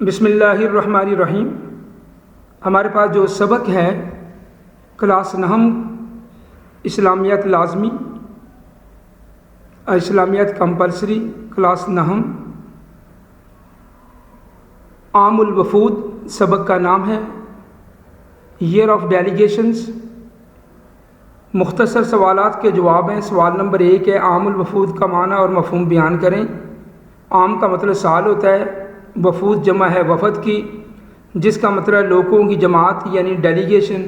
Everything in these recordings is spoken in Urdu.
بسم اللہ الرحمن الرحیم۔ ہمارے پاس جو سبق ہے کلاس نہم اسلامیات لازمی اسلامیات کمپلسری کلاس نہم عام الوفود، سبق کا نام ہے ایئر آف ڈیلیگیشنز۔ مختصر سوالات کے جواب ہیں۔ سوال نمبر 1 ہے عام الوفود کا معنی اور مفہوم بیان کریں۔ عام کا مطلب سال ہوتا ہے، وفود جمع ہے وفد کی، جس کا مطلب لوگوں کی جماعت یعنی ڈیلیگیشن۔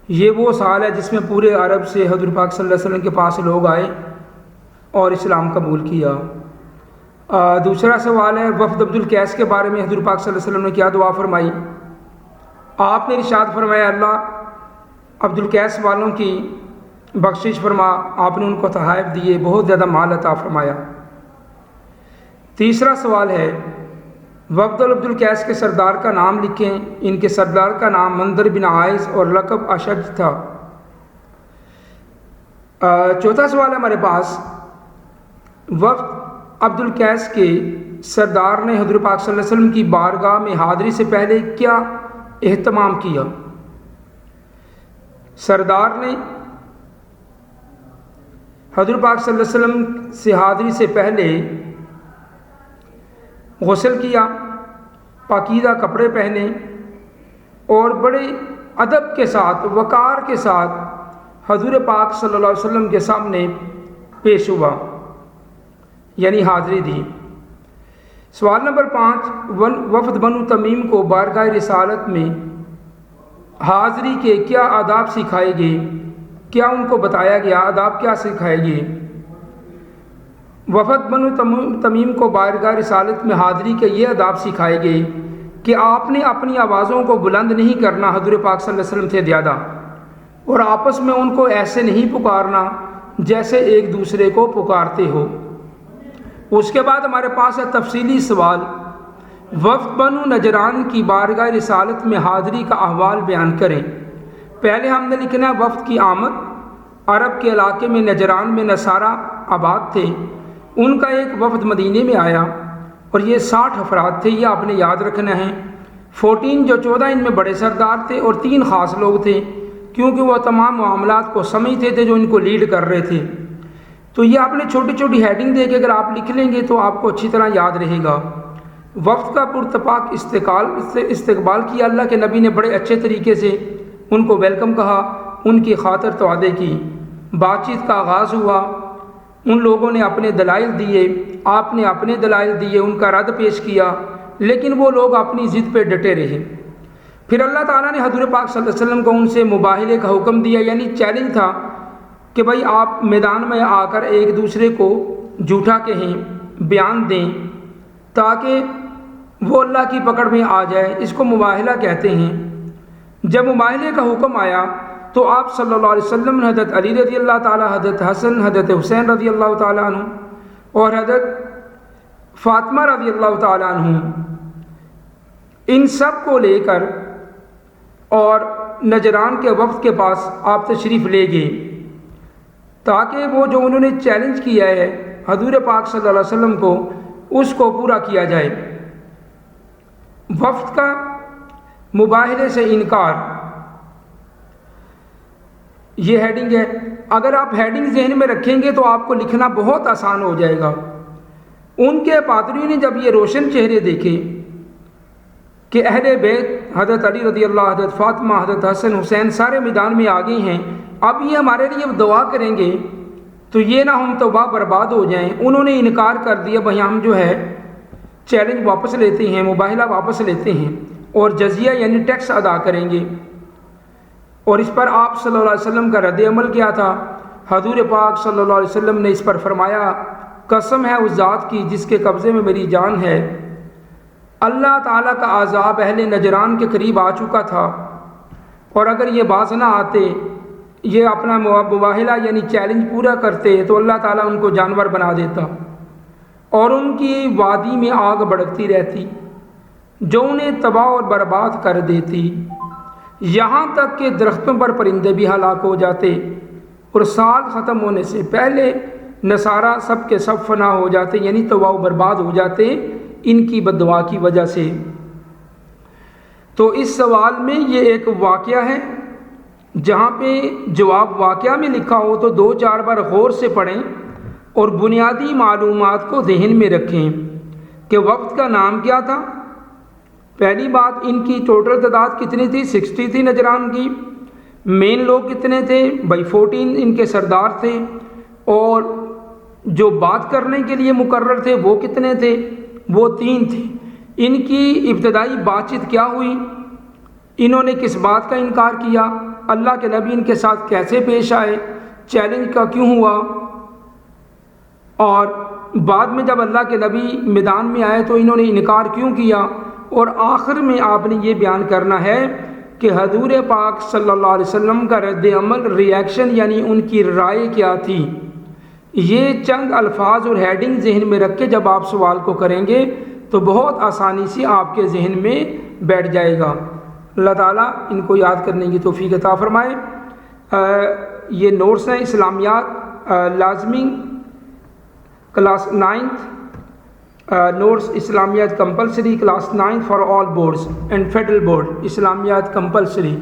یہ وہ سال ہے جس میں پورے عرب سے حضور پاک صلی اللہ علیہ وسلم کے پاس لوگ آئے اور اسلام قبول کیا۔ دوسرا سوال ہے وفد عبدالقیس کے بارے میں حضور پاک صلی اللہ علیہ وسلم نے کیا دعا فرمائی؟ آپ نے ارشاد فرمایا اللہ عبدالقیس والوں کی بخشش فرما، آپ نے ان کو تحائف دیے، بہت زیادہ مال عطا فرمایا۔ تیسرا سوال ہے وفد عبدالقیس کے سردار کا نام لکھیں۔ ان کے سردار کا نام منظر بن عائز اور لقب اشج تھا۔ چوتھا سوال ہے ہمارے پاس وفد عبدالقیس کے سردار نے حضور پاک صلی اللہ علیہ وسلم کی بارگاہ میں حاضری سے پہلے کیا اہتمام کیا؟ سردار نے حضور پاک صلی اللہ علیہ وسلم سے حاضری سے پہلے غسل کیا، پاکیزہ کپڑے پہنے اور بڑے ادب کے ساتھ وقار کے ساتھ حضور پاک صلی اللہ علیہ وسلم کے سامنے پیش ہوا، یعنی حاضری دی۔ سوال نمبر 5 وفد بنو تمیم کو بارگاہ رسالت میں حاضری کے کیا آداب سکھائے گئے؟ کیا ان کو بتایا گیا؟ آداب کیا سکھائے گئے؟ وفد بنو تمیم کو بارگاہ رسالت میں حاضری کے یہ آداب سکھائے گئے کہ آپ نے اپنی آوازوں کو بلند نہیں کرنا حضور پاک صلی اللہ علیہ وسلم سے زیادہ، اور آپس میں ان کو ایسے نہیں پکارنا جیسے ایک دوسرے کو پکارتے ہو۔ اس کے بعد ہمارے پاس ہے تفصیلی سوال وفد بنو نجران کی بارگاہ رسالت میں حاضری کا احوال بیان کریں۔ پہلے ہم نے لکھنا ہے وفد کی آمد۔ عرب کے علاقے میں نجران میں نصارہ آباد تھے، ان کا ایک وفد مدینے میں آیا اور یہ 60 افراد تھے، یہ آپ نے یاد رکھنا ہے۔ 14 جو 14 ان میں بڑے سردار تھے اور 3 خاص لوگ تھے، کیونکہ وہ تمام معاملات کو سمجھتے تھے جو ان کو لیڈ کر رہے تھے۔ تو یہ آپ نے چھوٹی چھوٹی ہیڈنگ دے کے اگر آپ لکھ لیں گے تو آپ کو اچھی طرح یاد رہے گا۔ وفد کا پرتپاک استقبال کیا، اللہ کے نبی نے بڑے اچھے طریقے سے ان کو ویلکم کہا، ان کی خاطر توعدے کی۔ بات چیت کا آغاز ہوا، ان لوگوں نے اپنے دلائل دیے، آپ نے اپنے دلائل دیے، ان کا رد پیش کیا، لیکن وہ لوگ اپنی ضد پہ ڈٹے رہے۔ پھر اللہ تعالیٰ نے حضور پاک صلی اللہ علیہ وسلم کو ان سے مباہلے کا حکم دیا، یعنی چیلنج تھا کہ بھائی آپ میدان میں آ کر ایک دوسرے کو جھوٹا کہیں، بیان دیں تاکہ وہ اللہ کی پکڑ میں آ جائے، اس کو مباہلہ کہتے ہیں۔ جب مباہلے کا حکم آیا تو آپ صلی اللہ علیہ وسلم نے حضرت علی رضی اللہ تعالیٰ، حضرت حسن، حضرت حسین رضی اللہ تعالیٰ عنہ اور حضرت فاطمہ رضی اللہ تعالیٰ عنہ، ان سب کو لے کر اور نجران کے وفد کے پاس آپ تشریف لے گئے تاکہ وہ جو انہوں نے چیلنج کیا ہے حضور پاک صلی اللہ علیہ وسلم کو، اس کو پورا کیا جائے۔ وفد کا مباہلے سے انکار، یہ ہیڈنگ ہے۔ اگر آپ ہیڈنگ ذہن میں رکھیں گے تو آپ کو لکھنا بہت آسان ہو جائے گا۔ ان کے پادریوں نے جب یہ روشن چہرے دیکھے کہ اہل بیت حضرت علی رضی اللہ، حضرت فاطمہ، حضرت حسن، حسین سارے میدان میں آ گئے ہیں، اب یہ ہمارے لیے دعا کریں گے تو یہ نہ ہم توبہ برباد ہو جائیں، انہوں نے انکار کر دیا، بھائی ہم جو ہے چیلنج واپس لیتے ہیں، مباہلہ واپس لیتے ہیں اور جزیہ یعنی ٹیکس ادا کریں گے۔ اور اس پر آپ صلی اللہ علیہ وسلم کا رد عمل کیا تھا؟ حضور پاک صلی اللہ علیہ وسلم نے اس پر فرمایا قسم ہے اس ذات کی جس کے قبضے میں میری جان ہے، اللہ تعالیٰ کا عذاب اہل نجران کے قریب آ چکا تھا، اور اگر یہ باز نہ آتے، یہ اپنا مباہلہ یعنی چیلنج پورا کرتے تو اللہ تعالیٰ ان کو جانور بنا دیتا اور ان کی وادی میں آگ بھڑکتی رہتی جو انہیں تباہ اور برباد کر دیتی، یہاں تک کہ درختوں پر پرندے بھی ہلاک ہو جاتے اور سال ختم ہونے سے پہلے نصارہ سب کے سب فنا ہو جاتے، یعنی تباہ و برباد ہو جاتے ان کی بد دعا کی وجہ سے۔ تو اس سوال میں یہ ایک واقعہ ہے، جہاں پہ جواب واقعہ میں لکھا ہو تو 2-4 بار غور سے پڑھیں اور بنیادی معلومات کو ذہن میں رکھیں کہ وفد کا نام کیا تھا۔ پہلی بات، ان کی ٹوٹل تعداد کتنی تھی؟ 60 تھی نجران کی۔ مین لوگ کتنے تھے؟ بھائی 14 ان کے سردار تھے، اور جو بات کرنے کے لیے مقرر تھے وہ کتنے تھے؟ وہ 3 تھے۔ ان کی ابتدائی بات چیت کیا ہوئی؟ انہوں نے کس بات کا انکار کیا؟ اللہ کے نبی ان کے ساتھ کیسے پیش آئے؟ چیلنج کا کیوں ہوا؟ اور بعد میں جب اللہ کے نبی میدان میں آئے تو انہوں نے انکار کیوں کیا؟ اور آخر میں آپ نے یہ بیان کرنا ہے کہ حضور پاک صلی اللہ علیہ وسلم کا رد عمل، ریئیکشن، یعنی ان کی رائے کیا تھی۔ یہ چند الفاظ اور ہیڈنگ ذہن میں رکھ کے جب آپ سوال کو کریں گے تو بہت آسانی سے آپ کے ذہن میں بیٹھ جائے گا۔ اللہ تعالیٰ ان کو یاد کرنے کی توفیق عطا فرمائے۔ یہ نوٹس ہیں اسلامیات لازمی کلاس 9th، نوٹس اسلامیات compulsory class 9 for all boards and federal board, اسلامیات کمپلسری۔